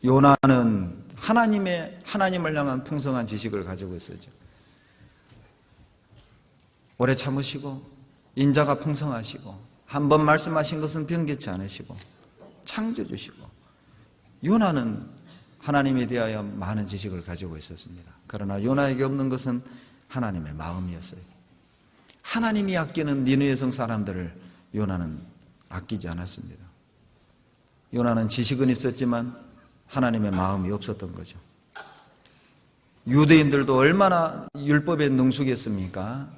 요나는 하나님을 향한 풍성한 지식을 가지고 있었죠. 오래 참으시고 인자가 풍성하시고 한 번 말씀하신 것은 변개치 않으시고 창조주시고, 요나는 하나님에 대하여 많은 지식을 가지고 있었습니다. 그러나 요나에게 없는 것은 하나님의 마음이었어요. 하나님이 아끼는 니느웨 성 사람들을 요나는 아끼지 않았습니다. 요나는 지식은 있었지만 하나님의 마음이 없었던 거죠. 유대인들도 얼마나 율법에 능숙했습니까?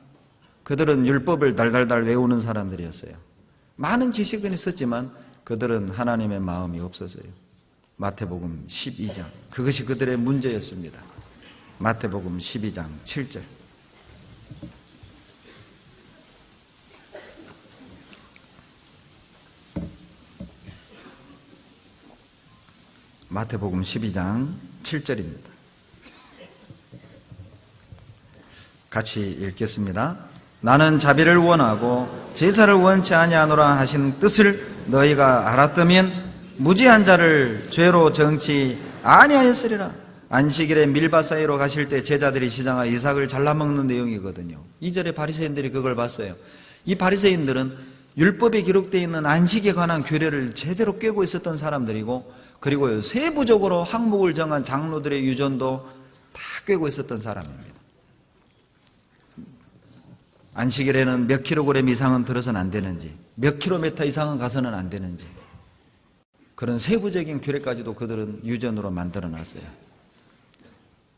그들은 율법을 달달달 외우는 사람들이었어요. 많은 지식은 있었지만 그들은 하나님의 마음이 없었어요. 마태복음 12장, 그것이 그들의 문제였습니다. 마태복음 12장 7절. 마태복음 12장 7절입니다. 같이 읽겠습니다. 나는 자비를 원하고 제사를 원치 아니하노라 하신 뜻을 너희가 알았다면 무지한 자를 죄로 정치 아니하였으리라. 안식일에 밀밭 사이로 가실 때 제자들이 시장하여 이삭을 잘라먹는 내용이거든요. 2절에 바리새인들이 그걸 봤어요. 이 바리새인들은 율법에 기록되어 있는 안식에 관한 규례를 제대로 꿰고 있었던 사람들이고, 그리고 세부적으로 항목을 정한 장로들의 유전도 다 꿰고 있었던 사람입니다. 안식일에는 몇 킬로그램 이상은 들어서는 안 되는지, 몇 킬로미터 이상은 가서는 안 되는지, 그런 세부적인 규례까지도 그들은 유전으로 만들어 놨어요.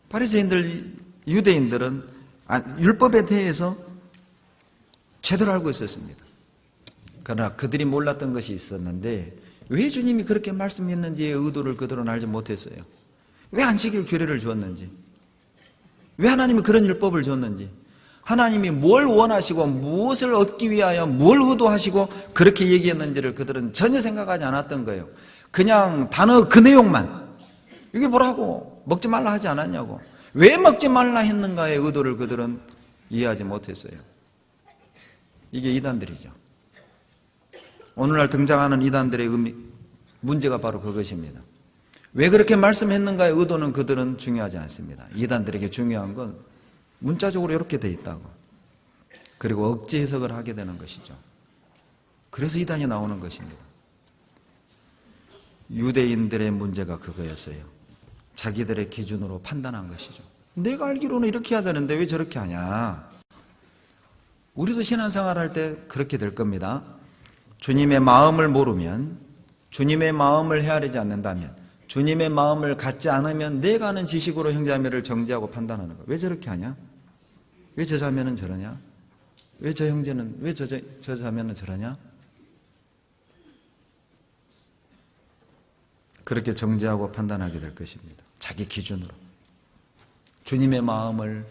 바리새인들, 유대인들은 율법에 대해서 제대로 알고 있었습니다. 그러나 그들이 몰랐던 것이 있었는데, 왜 주님이 그렇게 말씀했는지의 의도를 그들은 알지 못했어요. 왜 안식일 규례를 주었는지, 왜 하나님이 그런 율법을 줬는지, 하나님이 뭘 원하시고 무엇을 얻기 위하여 뭘 의도하시고 그렇게 얘기했는지를 그들은 전혀 생각하지 않았던 거예요. 그냥 단어 그 내용만, 이게 뭐라고 먹지 말라 하지 않았냐고, 왜 먹지 말라 했는가의 의도를 그들은 이해하지 못했어요. 이게 이단들이죠. 오늘날 등장하는 이단들의 문제가 바로 그것입니다. 왜 그렇게 말씀했는가의 의도는 그들은 중요하지 않습니다. 이단들에게 중요한 건 문자적으로 이렇게 돼 있다고, 그리고 억지 해석을 하게 되는 것이죠. 그래서 이단이 나오는 것입니다. 유대인들의 문제가 그거였어요. 자기들의 기준으로 판단한 것이죠. 내가 알기로는 이렇게 해야 되는데 왜 저렇게 하냐. 우리도 신앙생활 할 때 그렇게 될 겁니다. 주님의 마음을 모르면, 주님의 마음을 헤아리지 않는다면, 주님의 마음을 갖지 않으면 내가 아는 지식으로 형제자매를 정죄하고 판단하는 거예요. 왜 저렇게 하냐? 왜 저 자매는 저러냐? 왜 저 형제는, 왜 저 자매는 저러냐? 그렇게 정죄하고 판단하게 될 것입니다. 자기 기준으로. 주님의 마음을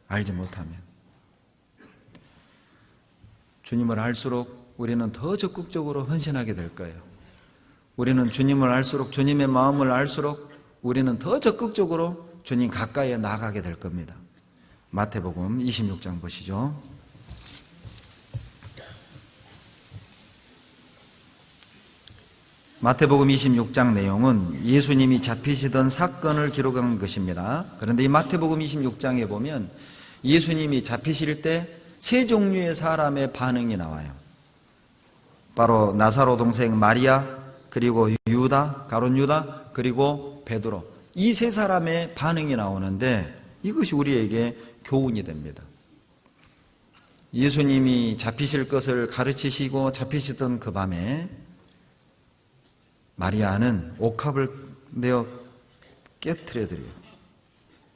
알지 못하면, 주님을 알수록 우리는 더 적극적으로 헌신하게 될 거예요. 우리는 주님을 알수록, 주님의 마음을 알수록 우리는 더 적극적으로 주님 가까이에 나아가게 될 겁니다. 마태복음 26장 보시죠. 마태복음 26장 내용은 예수님이 잡히시던 사건을 기록한 것입니다. 그런데 이 마태복음 26장에 보면 예수님이 잡히실 때 세 종류의 사람의 반응이 나와요. 바로 나사로 동생 마리아, 그리고 유다, 가룟 유다, 그리고 베드로, 이 세 사람의 반응이 나오는데 이것이 우리에게 교훈이 됩니다. 예수님이 잡히실 것을 가르치시고 잡히시던 그 밤에 마리아는 옥합을 내어 깨트려드려요.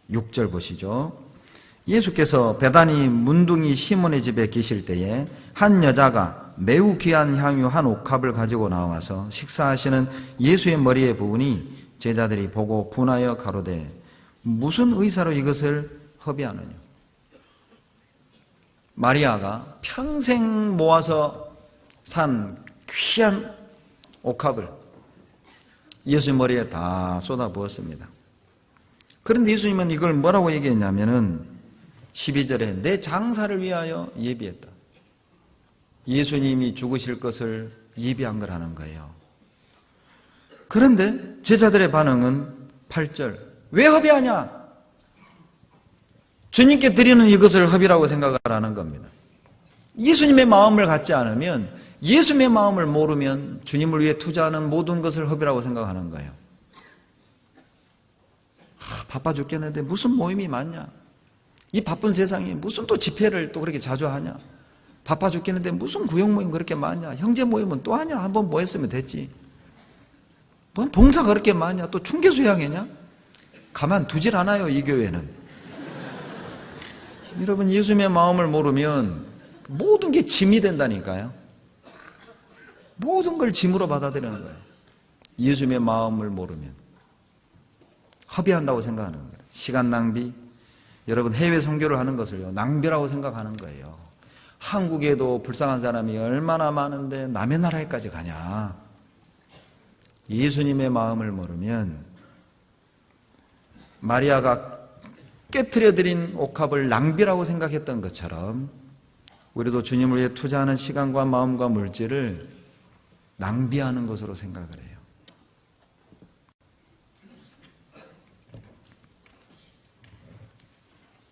6절 보시죠. 예수께서 베다니 문둥이 시몬의 집에 계실 때에 한 여자가 매우 귀한 향유 한 옥합을 가지고 나와서 식사하시는 예수의 머리에 부으니 제자들이 보고 분하여 가로되 무슨 의사로 이것을 허비하느냐. 마리아가 평생 모아서 산 귀한 옥합을 예수의 머리에 다 쏟아부었습니다. 그런데 예수님은 이걸 뭐라고 얘기했냐면은 12절에 내 장사를 위하여 예비했다. 예수님이 죽으실 것을 예비한 거라는 거예요. 그런데 제자들의 반응은 8절. 왜 합의하냐? 주님께 드리는 이것을 합의라고 생각을 하는 겁니다. 예수님의 마음을 갖지 않으면, 예수님의 마음을 모르면 주님을 위해 투자하는 모든 것을 합의라고 생각하는 거예요. 바빠 죽겠는데 무슨 모임이 많냐? 이 바쁜 세상에 무슨 또 집회를 또 그렇게 자주 하냐? 바빠 죽겠는데 무슨 구역 모임 그렇게 많냐? 형제 모임은 또 하냐? 한번 뭐 했으면 됐지. 뭐 봉사가 그렇게 많냐? 또 충계수양회냐? 가만 두질 않아요, 이 교회는. 여러분, 예수님의 마음을 모르면 모든 게 짐이 된다니까요. 모든 걸 짐으로 받아들이는 거예요. 예수님의 마음을 모르면. 허비한다고 생각하는 거예요. 시간 낭비. 여러분, 해외 선교를 하는 것을요, 낭비라고 생각하는 거예요. 한국에도 불쌍한 사람이 얼마나 많은데 남의 나라에까지 가냐. 예수님의 마음을 모르면 마리아가 깨트려드린 옥합을 낭비라고 생각했던 것처럼 우리도 주님을 위해 투자하는 시간과 마음과 물질을 낭비하는 것으로 생각을 해요.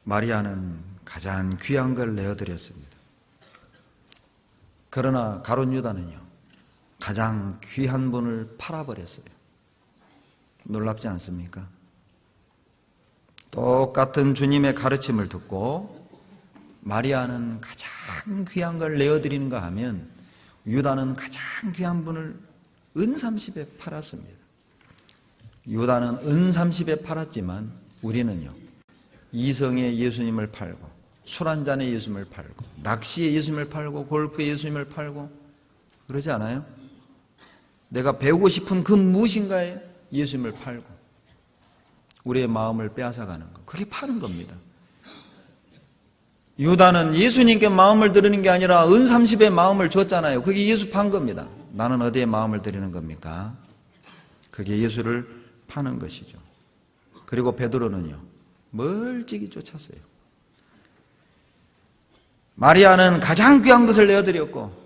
마리아는 가장 귀한 걸 내어드렸습니다. 그러나 가룟 유다는요, 가장 귀한 분을 팔아버렸어요. 놀랍지 않습니까? 똑같은 주님의 가르침을 듣고 마리아는 가장 귀한 걸 내어드리는가 하면 유다는 가장 귀한 분을 은 30에 팔았습니다. 유다는 은 30에 팔았지만 우리는요, 이성의 예수님을 팔고 술 한잔의 예수님을 팔고 낚시의 예수님을 팔고 골프의 예수님을 팔고 그러지 않아요? 내가 배우고 싶은 그 무엇인가에 예수님을 팔고 우리의 마음을 빼앗아가는 것, 그게 파는 겁니다. 유다는 예수님께 마음을 드리는 게 아니라 은 30의 마음을 줬잖아요. 그게 예수 판 겁니다. 나는 어디에 마음을 드리는 겁니까? 그게 예수를 파는 것이죠. 그리고 베드로는요, 멀찍이 쫓았어요. 마리아는 가장 귀한 것을 내어드렸고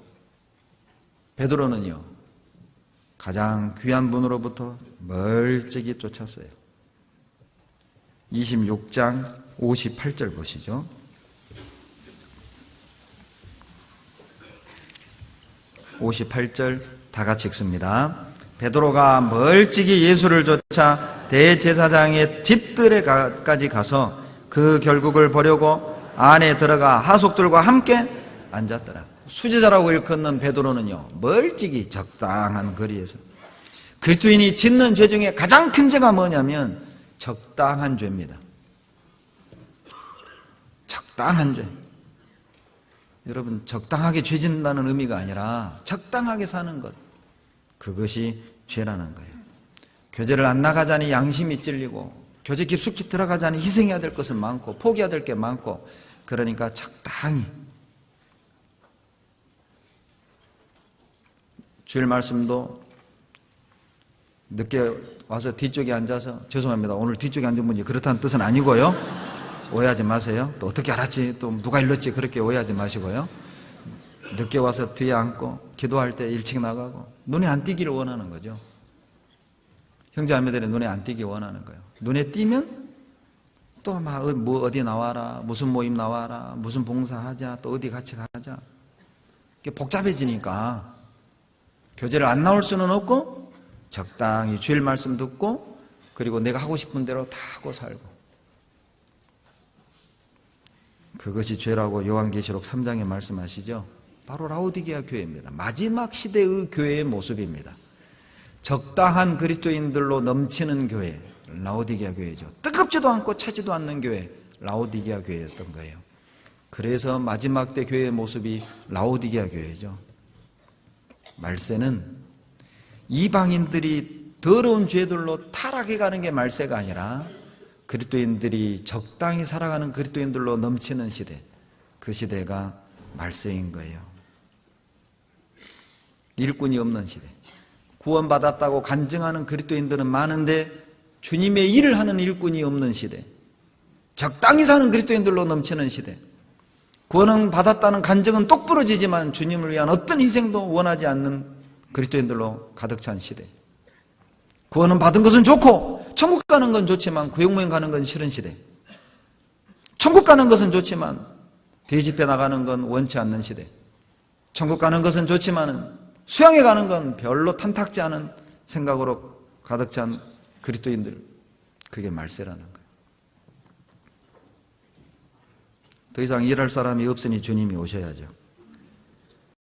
베드로는요, 가장 귀한 분으로부터 멀찍이 쫓았어요. 26장 58절 보시죠. 58절 다 같이 읽습니다. 베드로가 멀찍이 예수를 쫓아 대제사장의 집들에까지 가서 그 결국을 보려고 안에 들어가 하속들과 함께 앉았더라. 수제자라고 일컫는 베드로는요, 멀찍이 적당한 거리에서, 그리스도인이 짓는 죄 중에 가장 큰 죄가 뭐냐면 적당한 죄입니다. 적당한 죄. 여러분, 적당하게 죄 짓는다는 의미가 아니라 적당하게 사는 것, 그것이 죄라는 거예요. 교제를 안 나가자니 양심이 찔리고, 교제 깊숙이 들어가자니 희생해야 될 것은 많고 포기해야 될 게 많고, 그러니까 적당히. 주일 말씀도 늦게 와서 뒤쪽에 앉아서, 죄송합니다, 오늘 뒤쪽에 앉은 분이 그렇다는 뜻은 아니고요, 오해하지 마세요. 또 어떻게 알았지, 또 누가 일렀지, 그렇게 오해하지 마시고요. 늦게 와서 뒤에 앉고 기도할 때 일찍 나가고 눈에 안 띄기를 원하는 거죠. 형제자매들이 눈에 안 띄기 원하는 거예요. 눈에 띄면 또 막 뭐 어디 나와라, 무슨 모임 나와라, 무슨 봉사하자, 또 어디 같이 가자. 이게 복잡해지니까 교제를 안 나올 수는 없고 적당히 주일 말씀 듣고 그리고 내가 하고 싶은 대로 다 하고 살고, 그것이 죄라고 요한계시록 3장에 말씀하시죠. 바로 라오디게아 교회입니다. 마지막 시대의 교회의 모습입니다. 적당한 그리스도인들로 넘치는 교회, 라오디게아 교회죠. 뜨겁지도 않고 차지도 않는 교회, 라오디게아 교회였던 거예요. 그래서 마지막 때 교회의 모습이 라오디게아 교회죠. 말세는 이방인들이 더러운 죄들로 타락해 가는 게 말세가 아니라 그리스도인들이 적당히 살아가는 그리스도인들로 넘치는 시대, 그 시대가 말세인 거예요. 일꾼이 없는 시대, 구원받았다고 간증하는 그리스도인들은 많은데 주님의 일을 하는 일꾼이 없는 시대, 적당히 사는 그리스도인들로 넘치는 시대, 구원은 받았다는 간증은 똑부러지지만 주님을 위한 어떤 희생도 원하지 않는 그리스도인들로 가득 찬 시대, 구원은 받은 것은 좋고 천국 가는 건 좋지만 구역모임 가는 건 싫은 시대. 천국 가는 것은 좋지만 대집회 나가는 건 원치 않는 시대. 천국 가는 것은 좋지만 수양회 가는 건 별로 탐탁지 않은 생각으로 가득 찬 그리스도인들, 그게 말세라는 거예요. 더 이상 일할 사람이 없으니 주님이 오셔야죠.